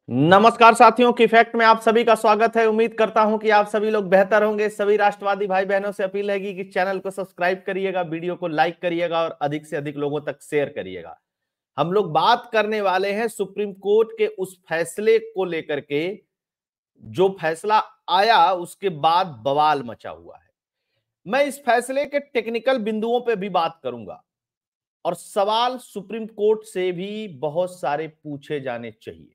नमस्कार साथियों की फैक्ट में आप सभी का स्वागत है। उम्मीद करता हूं कि आप सभी लोग बेहतर होंगे। सभी राष्ट्रवादी भाई बहनों से अपील है कि चैनल को सब्सक्राइब करिएगा, वीडियो को लाइक करिएगा और अधिक से अधिक लोगों तक शेयर करिएगा। हम लोग बात करने वाले हैं सुप्रीम कोर्ट के उस फैसले को लेकर के जो फैसला आया उसके बाद बवाल मचा हुआ है। मैं इस फैसले के टेक्निकल बिंदुओं पे भी बात करूंगा और सवाल सुप्रीम कोर्ट से भी बहुत सारे पूछे जाने चाहिए।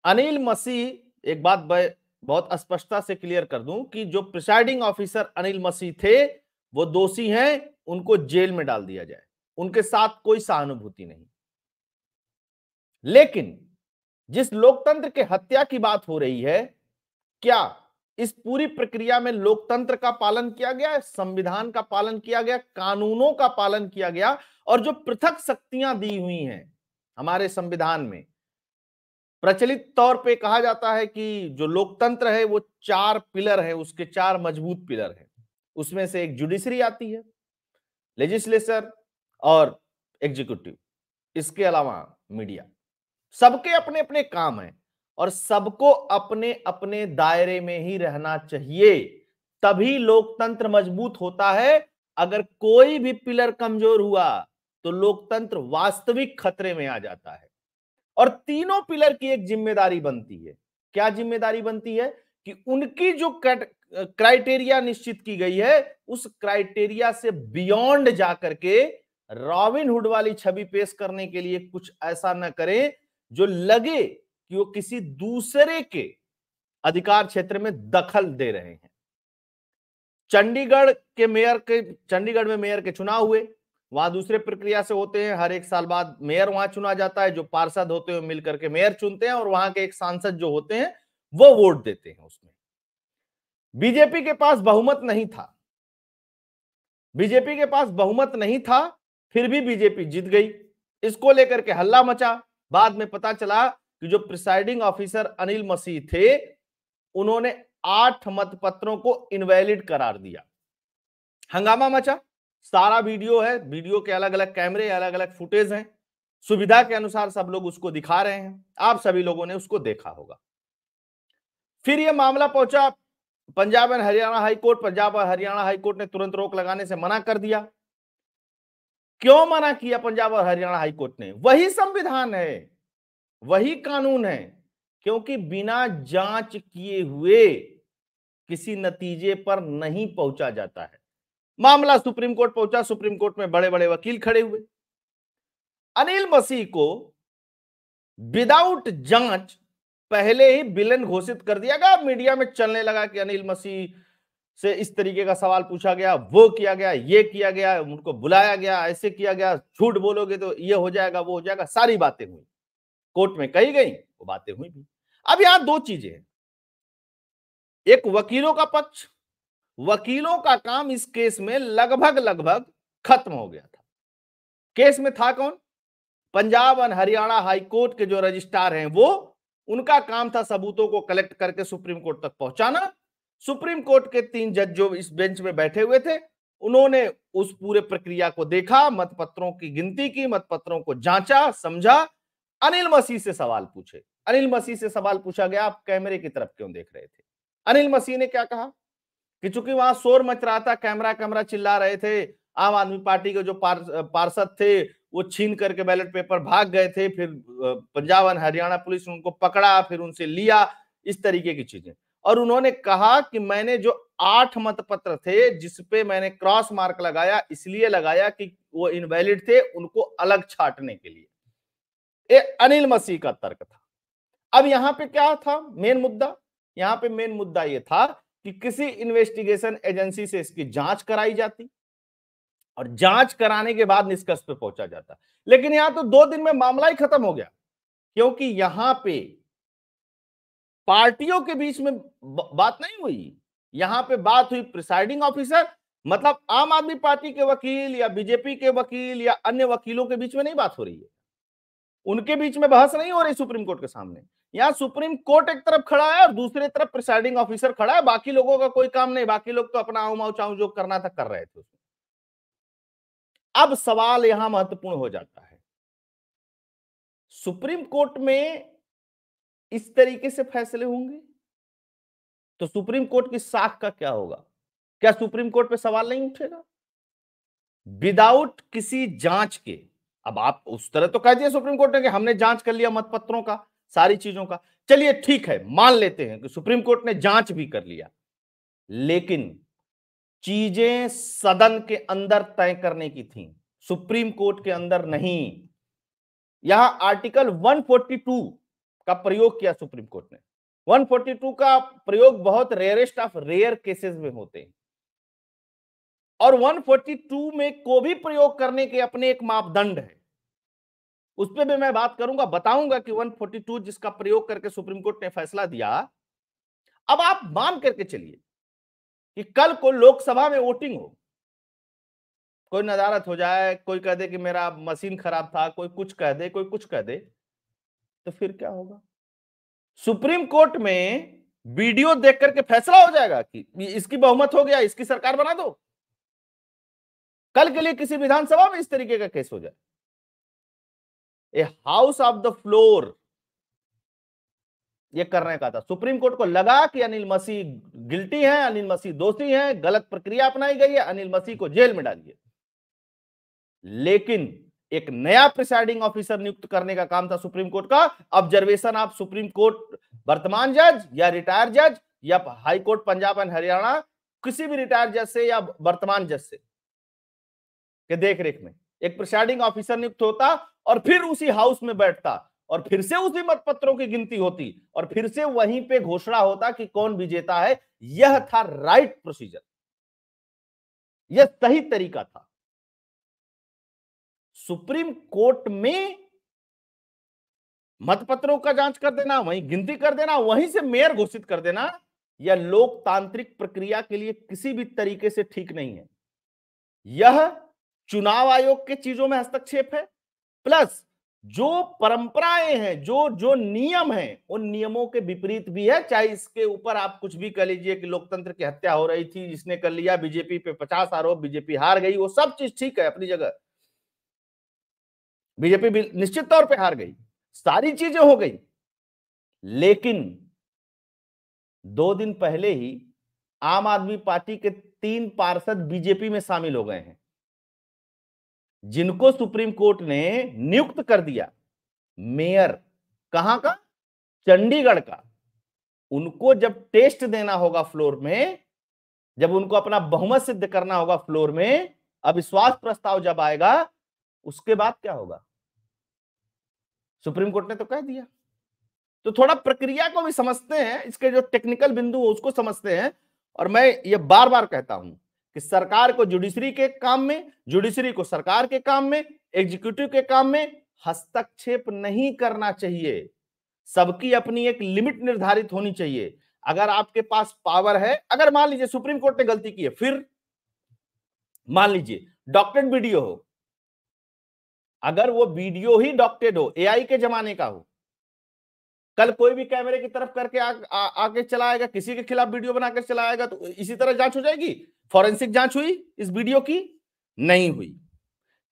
अनिल मसीह, एक बात बहुत स्पष्टता से क्लियर कर दूं कि जो प्रिसाइडिंग ऑफिसर अनिल मसीह थे वो दोषी हैं, उनको जेल में डाल दिया जाए, उनके साथ कोई सहानुभूति नहीं। लेकिन जिस लोकतंत्र के हत्या की बात हो रही है, क्या इस पूरी प्रक्रिया में लोकतंत्र का पालन किया गया, संविधान का पालन किया गया, कानूनों का पालन किया गया? और जो पृथक शक्तियां दी हुई हैं हमारे संविधान में, प्रचलित तौर पे कहा जाता है कि जो लोकतंत्र है वो चार पिलर है, उसके चार मजबूत पिलर हैं। उसमें से एक जुडिशरी आती है, लेजिस्लेचर और एग्जीक्यूटिव, इसके अलावा मीडिया। सबके अपने अपने काम हैं और सबको अपने अपने दायरे में ही रहना चाहिए, तभी लोकतंत्र मजबूत होता है। अगर कोई भी पिलर कमजोर हुआ तो लोकतंत्र वास्तविक खतरे में आ जाता है। और तीनों पिलर की एक जिम्मेदारी बनती है। क्या जिम्मेदारी बनती है? कि उनकी जो क्राइटेरिया निश्चित की गई है उस क्राइटेरिया से बियॉन्ड जाकर के रॉबिन हुड वाली छवि पेश करने के लिए कुछ ऐसा न करें जो लगे कि वो किसी दूसरे के अधिकार क्षेत्र में दखल दे रहे हैं। चंडीगढ़ में मेयर के चुनाव हुए, वहां दूसरे प्रक्रिया से होते हैं। हर एक साल बाद मेयर वहां चुना जाता है, जो पार्षद होते हैं मिलकर के मेयर चुनते हैं और वहां के एक सांसद जो होते हैं वो वोट देते हैं। उसमें बीजेपी के पास बहुमत नहीं था, फिर भी बीजेपी जीत गई। इसको लेकर के हल्ला मचा। बाद में पता चला कि जो प्रिसाइडिंग ऑफिसर अनिल मसीह थे उन्होंने 8 मतपत्रों को इनवैलिड करार दिया। हंगामा मचा, सारा वीडियो है, वीडियो के अलग अलग कैमरे, अलग अलग फुटेज हैं, सुविधा के अनुसार सब लोग उसको दिखा रहे हैं, आप सभी लोगों ने उसको देखा होगा। फिर यह मामला पहुंचा Punjab and Haryana high court. Punjab और हरियाणा हाई कोर्ट ने तुरंत रोक लगाने से मना कर दिया। क्यों मना किया पंजाब और हरियाणा हाई कोर्ट ने? वही संविधान है, वही कानून है, क्योंकि बिना जांच किए हुए किसी नतीजे पर नहीं पहुंचा जाता है। मामला सुप्रीम कोर्ट पहुंचा, सुप्रीम कोर्ट में बड़े बड़े वकील खड़े हुए। अनिल मसीह को विदाउट जांच पहले ही विलेन घोषित कर दिया गया। मीडिया में चलने लगा कि अनिल मसीह से इस तरीके का सवाल पूछा गया, वो किया गया, ये किया गया, उनको बुलाया गया, ऐसे किया गया, झूठ बोलोगे तो ये हो जाएगा, वो हो जाएगा, सारी बातें हुई, कोर्ट में कही गई, वो बातें हुई भी। अब यहां दो चीजें हैं, एक वकीलों का पक्ष, वकीलों का काम इस केस में लगभग लगभग खत्म हो गया था। केस में था कौन? पंजाब और हरियाणा हाई कोर्ट के जो रजिस्ट्रार हैं वो, उनका काम था सबूतों को कलेक्ट करके सुप्रीम कोर्ट तक पहुंचाना। सुप्रीम कोर्ट के 3 जज जो इस बेंच में बैठे हुए थे उन्होंने उस पूरे प्रक्रिया को देखा, मतपत्रों की गिनती की, मतपत्रों को जांचा, समझा, अनिल मसीह से सवाल पूछे। अनिल मसीह से सवाल पूछा गया, आप कैमरे की तरफ क्यों देख रहे थे? अनिल मसीह ने क्या कहा कि चूंकि वहां शोर मच रहा था, कैमरा कैमरा चिल्ला रहे थे, आम आदमी पार्टी के जो पार्षद थे वो छीन करके बैलेट पेपर भाग गए थे, फिर पंजाब और हरियाणा पुलिस ने उनको पकड़ा, फिर उनसे लिया, इस तरीके की चीजें। और उन्होंने कहा कि मैंने जो 8 मतपत्र थे जिसपे मैंने क्रॉस मार्क लगाया, इसलिए लगाया कि वो इनवैलिड थे, उनको अलग छांटने के लिए। ये अनिल मसीह का तर्क था। अब यहां पे क्या था मेन मुद्दा? यहां पे मेन मुद्दा यह था कि किसी इन्वेस्टिगेशन एजेंसी से इसकी जांच कराई जाती और जांच कराने के बाद निष्कर्ष पे पहुंचा जाता। लेकिन यहां तो 2 दिन में मामला ही खत्म हो गया, क्योंकि यहां पे पार्टियों के बीच में बात नहीं हुई। यहां पे बात हुई प्रिसाइडिंग ऑफिसर, मतलब आम आदमी पार्टी के वकील या बीजेपी के वकील या अन्य वकीलों के बीच में नहीं बात हो रही है, उनके बीच में बहस नहीं हो रही सुप्रीम कोर्ट के सामने। यहां सुप्रीम कोर्ट एक तरफ खड़ा है और दूसरी तरफ प्रिसाइडिंग ऑफिसर खड़ा है, बाकी लोगों का कोई काम नहीं, बाकी लोग तो अपना आऊ माऊ चाऊ जो करना था कर रहे थे। अब सवाल यहां महत्वपूर्ण हो जाता है, सुप्रीम कोर्ट में इस तरीके से फैसले होंगे तो सुप्रीम कोर्ट की साख का क्या होगा? क्या सुप्रीम कोर्ट पे सवाल नहीं उठेगा? विदाउट किसी जांच के। अब आप उस तरह तो कह दिया सुप्रीम कोर्ट ने कि हमने जांच कर लिया मतपत्रों का, सारी चीजों का, चलिए ठीक है, मान लेते हैं कि सुप्रीम कोर्ट ने जांच भी कर लिया, लेकिन चीजें सदन के अंदर तय करने की थी, सुप्रीम कोर्ट के अंदर नहीं। यहां आर्टिकल 142 का प्रयोग किया सुप्रीम कोर्ट ने। 142 का प्रयोग बहुत रेयरेस्ट ऑफ रेयर केसेस में होते हैं, और 142 में को भी प्रयोग करने के अपने एक मापदंड है, उस पर भी मैं बात करूंगा, बताऊंगा कि 142 जिसका प्रयोग करके सुप्रीम कोर्ट ने फैसला दिया। अब आप मान करके चलिए कि कल को लोकसभा में वोटिंग हो, कोई नदारत हो जाए, कोई कह दे कि मेरा मशीन खराब था, कोई कुछ कह दे, कोई कुछ कह दे, तो फिर क्या होगा? सुप्रीम कोर्ट में वीडियो देख करके फैसला हो जाएगा कि इसकी बहुमत हो गया, इसकी सरकार बना दो। कल के लिए किसी विधानसभा में इस तरीके का केस हो जाए, a house of the floor ये करने का था। सुप्रीम कोर्ट को लगा कि अनिल मसीह गिल्टी हैं, अनिल मसीह दोषी हैं, गलत प्रक्रिया अपनाई गई है, अनिल मसीह को जेल में डालिए। लेकिन एक नया प्रिसाइडिंग ऑफिसर नियुक्त करने का काम था सुप्रीम कोर्ट का। ऑब्जर्वेशन ऑफ सुप्रीम कोर्ट वर्तमान जज या रिटायर्ड जज या high court Punjab and Haryana, किसी भी रिटायर्ड जज से या वर्तमान जज से के देखरेख में एक प्रिसाइडिंग ऑफिसर नियुक्त होता, और फिर उसी हाउस में बैठता, और फिर से उसी मतपत्रों की गिनती होती, और फिर से वहीं पे घोषणा होता कि कौन विजेता है। यह था राइट प्रोसीजर, यह सही तरीका था। सुप्रीम कोर्ट में मतपत्रों का जांच कर देना, वहीं गिनती कर देना, वहीं से मेयर घोषित कर देना, यह लोकतांत्रिक प्रक्रिया के लिए किसी भी तरीके से ठीक नहीं है। यह चुनाव आयोग के चीजों में हस्तक्षेप है, प्लस जो परंपराएं हैं, जो जो नियम हैं, उन नियमों के विपरीत भी है। चाहे इसके ऊपर आप कुछ भी कह लीजिए कि लोकतंत्र की हत्या हो रही थी, जिसने कर लिया, बीजेपी पे 50 आरोप, बीजेपी हार गई, वो सब चीज ठीक है अपनी जगह, बीजेपी भी निश्चित तौर पे हार गई, सारी चीजें हो गई। लेकिन 2 दिन पहले ही आम आदमी पार्टी के 3 पार्षद बीजेपी में शामिल हो गए हैं, जिनको सुप्रीम कोर्ट ने नियुक्त कर दिया मेयर। कहां का? चंडीगढ़ का। उनको जब टेस्ट देना होगा फ्लोर में, जब उनको अपना बहुमत सिद्ध करना होगा फ्लोर में, अविश्वास प्रस्ताव जब आएगा, उसके बाद क्या होगा? सुप्रीम कोर्ट ने तो कह दिया। तो थोड़ा प्रक्रिया को भी समझते हैं, इसके जो टेक्निकल बिंदु है उसको समझते हैं। और मैं ये बार बार कहता हूं कि सरकार को जुडिशरी के काम में, जुडिशरी को सरकार के काम में, एग्जीक्यूटिव के काम में हस्तक्षेप नहीं करना चाहिए। सबकी अपनी एक लिमिट निर्धारित होनी चाहिए। अगर आपके पास पावर है, अगर मान लीजिए सुप्रीम कोर्ट ने गलती की है, फिर मान लीजिए डॉक्टेड वीडियो हो, अगर वो वीडियो ही डॉक्टेड हो, एआई के जमाने का हो, कल कोई भी कैमरे की तरफ करके आगे चलाएगा, किसी के खिलाफ वीडियो बनाकर चलाएगा, तो इसी तरह जांच हो जाएगी। फॉरेंसिक जांच हुई इस वीडियो की? नहीं हुई।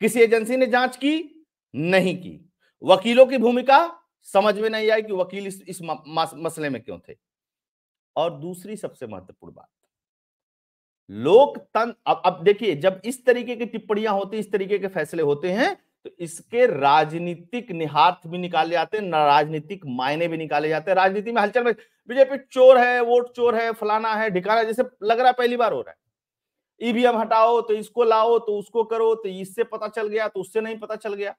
किसी एजेंसी ने जांच की? नहीं की। वकीलों की भूमिका समझ में नहीं आई कि वकील इस मसले में क्यों थे। और दूसरी सबसे महत्वपूर्ण बात, लोकतंत्र, अब देखिए, जब इस तरीके की टिप्पणियां होती, इस तरीके के फैसले होते हैं, तो इसके राजनीतिक निहितार्थ भी निकाले जाते हैं, राजनीतिक मायने भी निकाले जाते हैं। राजनीति में हलचल में बीजेपी चोर है, वोट चोर है, फलाना है, ढिकाना, जैसे लग रहा है पहली बार हो रहा है। ईवीएम हटाओ तो इसको लाओ, तो उसको करो, तो इससे पता चल गया, तो उससे नहीं पता चल गया।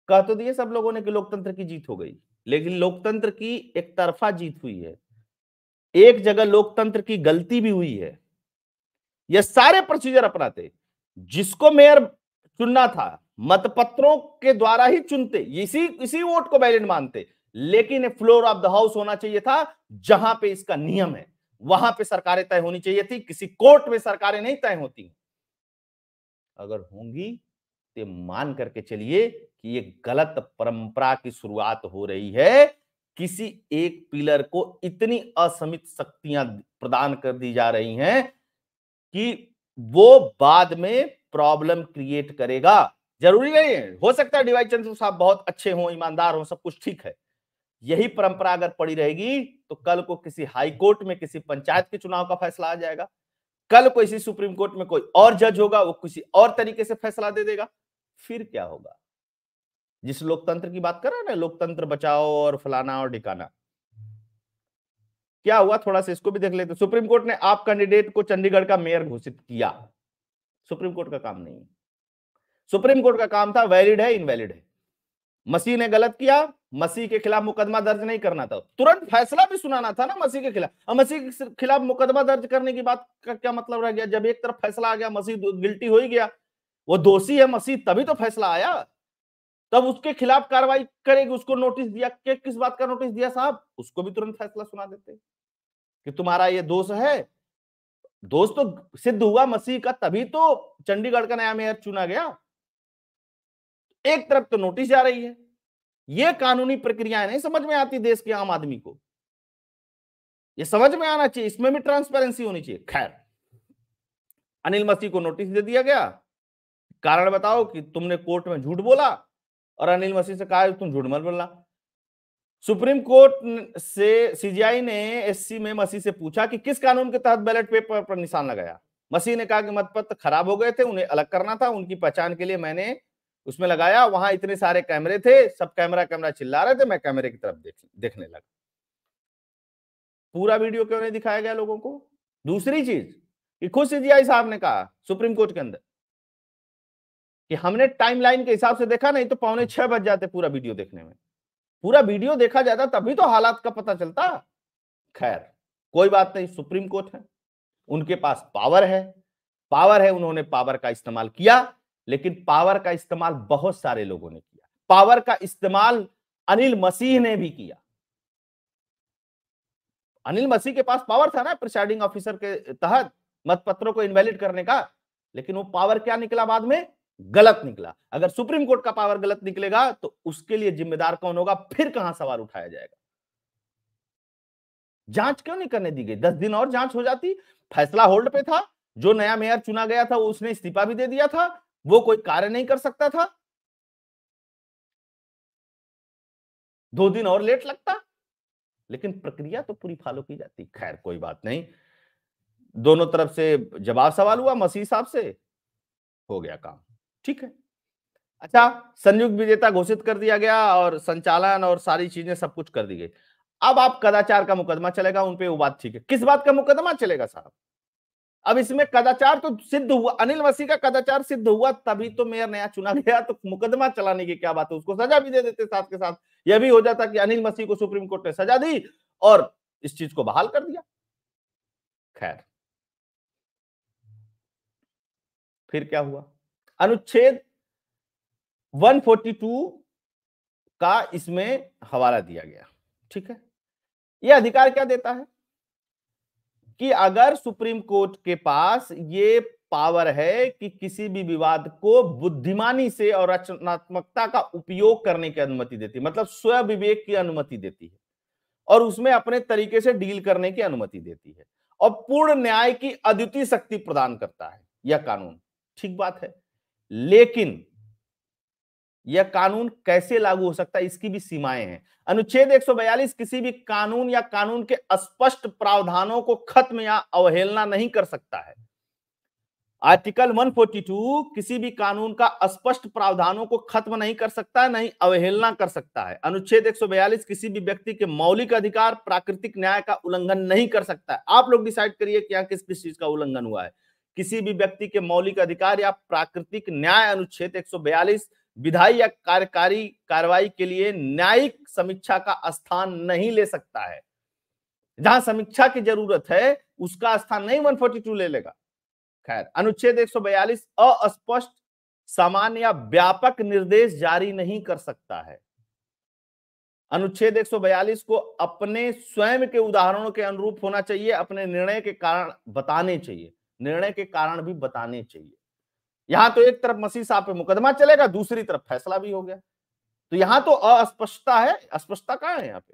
कह तो दिए सब लोगों ने कि लोकतंत्र की जीत हो गई, लेकिन लोकतंत्र की एक तरफा जीत हुई है। एक जगह लोकतंत्र की गलती भी हुई है। ये सारे प्रोसीजर अपनाते, जिसको मेयर चुनना था मतपत्रों के द्वारा ही चुनते, इसी वोट को वैलिड मानते, लेकिन फ्लोर ऑफ द हाउस होना चाहिए था, जहां पे इसका नियम है, वहां पे सरकारें तय होनी चाहिए थी। किसी कोर्ट में सरकारें नहीं तय होती। अगर होंगी तो मान करके चलिए कि ये गलत परंपरा की शुरुआत हो रही है। किसी एक पिलर को इतनी असीमित शक्तियां प्रदान कर दी जा रही हैं कि वो बाद में प्रॉब्लम क्रिएट करेगा। जरूरी नहीं है, हो सकता है डीवाई चंद्रचूड़ साहब बहुत अच्छे हों, ईमानदार हों, सब कुछ ठीक है। यही परंपरा अगर पड़ी रहेगी तो कल को किसी हाई कोर्ट में किसी पंचायत के चुनाव का फैसला आ जाएगा, कल को इसी सुप्रीम कोर्ट में कोई और जज होगा, वो किसी और तरीके से फैसला दे देगा, फिर क्या होगा? जिस लोकतंत्र की बात कर रहे हैं ना, लोकतंत्र बचाओ और फलाना और ढिकाना, क्या हुआ थोड़ा सा इसको भी देख लेते। सुप्रीम कोर्ट ने आप कैंडिडेट को चंडीगढ़ का मेयर घोषित किया, सुप्रीम कोर्ट का काम नहीं है। सुप्रीम कोर्ट का काम था वैलिड है इनवैलिड है। मसीह ने गलत किया, मसीह के खिलाफ मुकदमा दर्ज नहीं करना था, तुरंत फैसला भी सुनाना था ना मसीह के खिलाफ। और मसीह के खिलाफ मुकदमा दर्ज करने की बात का क्या मतलब रह गया? जब एक तरफ फैसला आ गया, मसीह गिल्टी हो ही गया, वो दोषी है मसीह, तभी तो फैसला आया, तब उसके खिलाफ कार्रवाई करेगी। उसको नोटिस दिया, किस बात का नोटिस दिया साहब? उसको भी तुरंत फैसला सुना देते कि तुम्हारा ये दोष है। दोष तो सिद्ध हुआ मसीह का, तभी तो चंडीगढ़ का नया मेयर चुना गया। एक तरफ तो नोटिस जा रही है। ये कानूनी प्रक्रियाएं नहीं समझ में आती देश के आम आदमी को, ये समझ में आना चाहिए, इसमें भी ट्रांसपेरेंसी होनी चाहिए। खैर, अनिल मसीह को नोटिस दे दिया गया, कारण बताओ कि तुमने कोर्ट में झूठ बोला, और अनिल मसीह से कहा तुम झूठ मत बोलना। सुप्रीम कोर्ट से सीजीआई ने एससी में मसीह से पूछा कि किस कानून के तहत बैलेट पेपर पर निशान लगाया। मसीह ने कहा कि मतपत्र खराब हो गए थे, उन्हें अलग करना था, उनकी पहचान के लिए मैंने उसमें लगाया, वहां इतने सारे कैमरे थे, सब कैमरा चिल्ला रहे थे, मैं कैमरे की तरफ देखने लगा। पूरा वीडियो क्यों नहीं दिखाया गया लोगों को? दूसरी चीज कि खुद सीजीआई साहब ने कहा सुप्रीम कोर्ट के अंदर कि हमने टाइमलाइन के हिसाब से देखा, नहीं तो 5:45 बज जाते पूरा वीडियो देखने में। पूरा वीडियो देखा जाता तभी तो हालात का पता चलता। खैर, कोई बात नहीं, सुप्रीम कोर्ट है, उनके पास पावर है, उन्होंने पावर का इस्तेमाल किया, लेकिन पावर का इस्तेमाल बहुत सारे लोगों ने किया। पावर का इस्तेमाल अनिल मसीह ने भी किया। अनिल मसीह के पास पावर था ना प्रिसाइडिंग ऑफिसर के तहत मतपत्रों को इनवैलिड करने का, लेकिन वो पावर क्या निकला बाद में? गलत निकला। अगर सुप्रीम कोर्ट का पावर गलत निकलेगा तो उसके लिए जिम्मेदार कौन होगा? फिर कहां सवाल उठाया जाएगा? जांच क्यों नहीं करने दी गई? 10 दिन और जांच हो जाती। फैसला होल्ड पे था, जो नया मेयर चुना गया था उसने इस्तीफा भी दे दिया था, वो कोई कार्य नहीं कर सकता था, 2 दिन और लेट लगता, लेकिन प्रक्रिया तो पूरी फॉलो की जाती। खैर, कोई बात नहीं, दोनों तरफ से जवाब सवाल हुआ, मसीह साहब से हो गया काम, ठीक है। अच्छा, संयुक्त विजेता घोषित कर दिया गया और संचालन और सारी चीजें सब कुछ कर दी गई। अब आप कदाचार का मुकदमा चलेगा उनपे, वो बात ठीक है। किस बात का मुकदमा चलेगा साहब? अब इसमें कदाचार तो सिद्ध हुआ, अनिल मसीह का कदाचार सिद्ध हुआ, तभी तो मेयर नया चुना गया, तो मुकदमा चलाने की क्या बात है? उसको सजा भी दे देते साथ के साथ, यह भी हो जाता कि अनिल मसीह को सुप्रीम कोर्ट ने सजा दी और इस चीज को बहाल कर दिया। खैर, फिर क्या हुआ? अनुच्छेद 142 का इसमें हवाला दिया गया, ठीक है। यह अधिकार क्या देता है कि अगर सुप्रीम कोर्ट के पास ये पावर है कि किसी भी विवाद को बुद्धिमानी से और रचनात्मकता का उपयोग करने की अनुमति देती है, मतलब स्व विवेक की अनुमति देती है, और उसमें अपने तरीके से डील करने की अनुमति देती है, और पूर्ण न्याय की अद्वितीय शक्ति प्रदान करता है यह कानून, ठीक बात है। लेकिन यह कानून कैसे लागू हो सकता है, इसकी भी सीमाएं हैं। अनुच्छेद 142 किसी भी कानून या कानून के स्पष्ट प्रावधानों को खत्म या अवहेलना नहीं कर सकता है। आर्टिकल 142 किसी भी कानून का स्पष्ट प्रावधानों को खत्म नहीं कर सकता, नहीं अवहेलना कर सकता है। अनुच्छेद 142 किसी भी व्यक्ति के मौलिक अधिकार, प्राकृतिक न्याय का उल्लंघन नहीं कर सकता है। आप लोग डिसाइड करिए कि यहां किस किस चीज का उल्लंघन हुआ है। किसी भी व्यक्ति के मौलिक अधिकार या प्राकृतिक न्याय, अनुच्छेद 142 विधायी या कार्यकारी कार्रवाई के लिए न्यायिक समीक्षा का स्थान नहीं ले सकता है। जहां समीक्षा की जरूरत है उसका स्थान नहीं 142 ले लेगा। खैर, अनुच्छेद 142 अस्पष्ट, सामान्य या व्यापक निर्देश जारी नहीं कर सकता है। अनुच्छेद 142 को अपने स्वयं के उदाहरणों के अनुरूप होना चाहिए, अपने निर्णय के कारण बताने चाहिए, निर्णय के कारण भी बताने चाहिए। यहां तो एक तरफ मसीह साहब पे मुकदमा चलेगा, दूसरी तरफ फैसला भी हो गया, तो यहां तो अस्पष्टता है। अस्पष्टता कहां है? यहाँ पे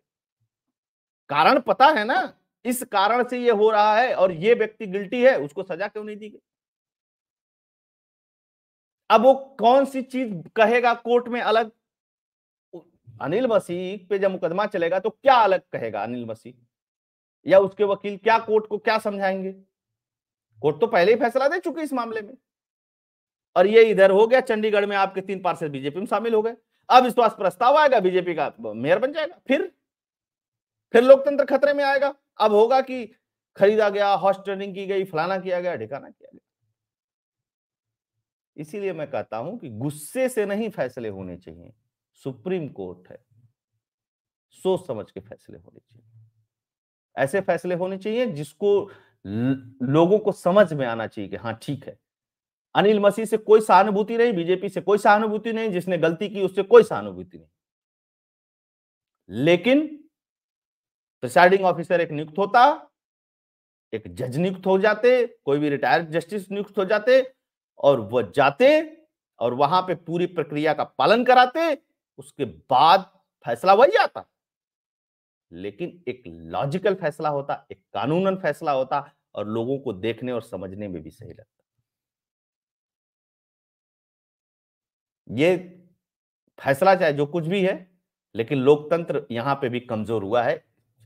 कारण पता है ना, इस कारण से ये हो रहा है और ये व्यक्ति गिल्टी है, उसको सजा क्यों नहीं दी गई? अब वो कौन सी चीज कहेगा कोर्ट में अलग? अनिल मसीह पे जब मुकदमा चलेगा तो क्या अलग कहेगा अनिल मसीह या उसके वकील, क्या कोर्ट को क्या समझाएंगे? कोर्ट तो पहले ही फैसला दे चुकी इस मामले में। और ये इधर हो गया, चंडीगढ़ में आपके 3 पार्षद बीजेपी में शामिल हो गए। अब विश्वास प्रस्ताव आएगा, बीजेपी का मेयर बन जाएगा, फिर लोकतंत्र खतरे में आएगा। अब होगा कि खरीदा गया, हॉर्स ट्रेडिंग की गई, फलाना किया गया, ढिकाना किया गया। इसीलिए मैं कहता हूं कि गुस्से से नहीं फैसले होने चाहिए। सुप्रीम कोर्ट है, सोच समझ के फैसले होने चाहिए। ऐसे फैसले होने चाहिए जिसको लोगों को समझ में आना चाहिए कि हाँ ठीक है, अनिल मसीह से कोई सहानुभूति नहीं, बीजेपी से कोई सहानुभूति नहीं, जिसने गलती की उससे कोई सहानुभूति नहीं। लेकिन प्रिसाइडिंग ऑफिसर एक नियुक्त होता, एक जज नियुक्त हो जाते, कोई भी रिटायर्ड जस्टिस नियुक्त हो जाते, और वह जाते और वहां पे पूरी प्रक्रिया का पालन कराते, उसके बाद फैसला वही आता। लेकिन एक लॉजिकल फैसला होता, एक कानूनन फैसला होता, और लोगों को देखने और समझने में भी सही लगता। ये फैसला चाहे जो कुछ भी है, लेकिन लोकतंत्र यहां पे भी कमजोर हुआ है।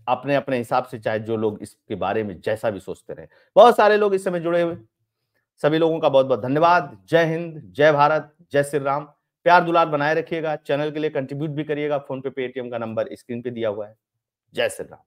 अपने अपने हिसाब से चाहे जो लोग इसके बारे में जैसा भी सोचते रहे। बहुत सारे लोग इस समय जुड़े हुए, सभी लोगों का बहुत बहुत धन्यवाद। जय हिंद, जय भारत, जय श्री राम। प्यार दुलार बनाए रखिएगा, चैनल के लिए कंट्रीब्यूट भी करिएगा। फोन पे पेटीएम का नंबर स्क्रीन पे दिया हुआ है। जय श्री राम।